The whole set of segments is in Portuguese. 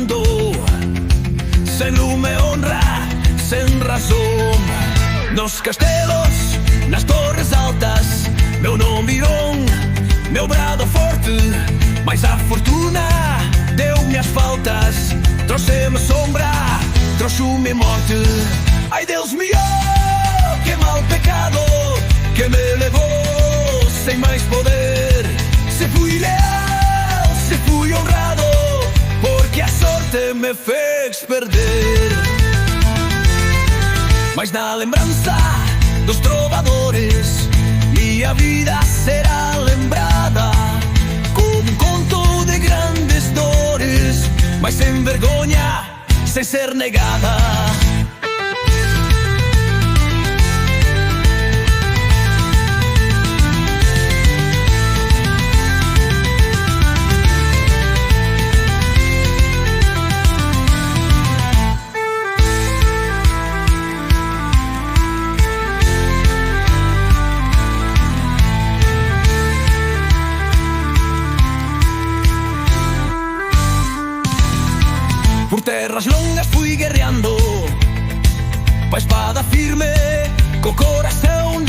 guiando, sem lume, honra, sem razão. Nos castelos, nas torres altas, meu nome virou, meu brado forte. Mas a fortuna deu-me as faltas, trouxe-me sombra, trouxe-me morte. Ai Deus meu, que mal pecado que me levou sem mais poder. Se fui leal, se fui honrado, porque a sorte me fez perder. Mas na lembrança dos trovadores, minha vida será lembrada como um conto de grandes dores, mas sem vergonha, sem ser negada. Por terras longas fui guerreando, com a espada firme, com o coração,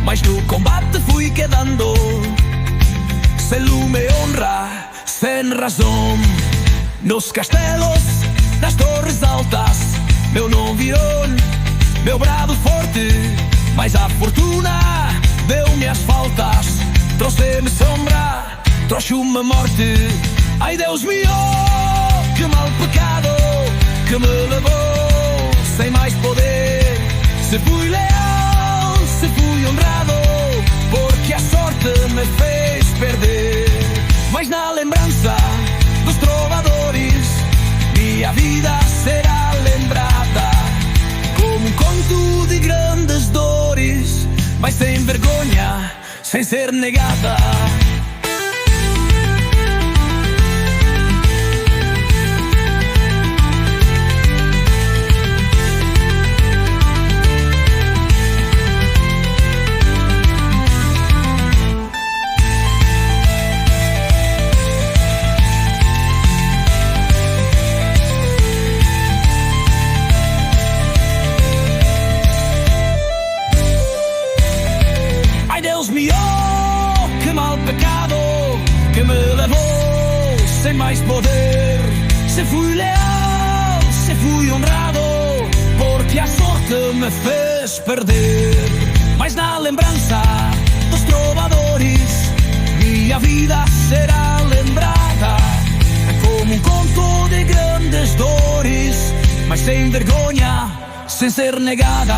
mas no combate fui quedando, sem lume, honra, sem razão. Nos castelos, nas torres altas, meu nome virou, meu brado forte. Mas a fortuna deu-me as faltas, trouxe-me sombra, trouxe-me morte. Ai Deus meu, que mal pecado que me levou sem mais poder. Se fui leal, se fui honrado, porque a sorte me fez perder. Mas na lembrança dos trovadores, minha vida será lembrada como um conto de grandes dores, mas sem vergonha, sem ser negada. Deus meu, que mal pecado que me levou sem mais poder. Se fui leal, se fui honrado, porque a sorte me fez perder. Mas na lembrança dos trovadores, minha vida será lembrada como um conto de grandes dores, mas sem vergonha, sem ser negada.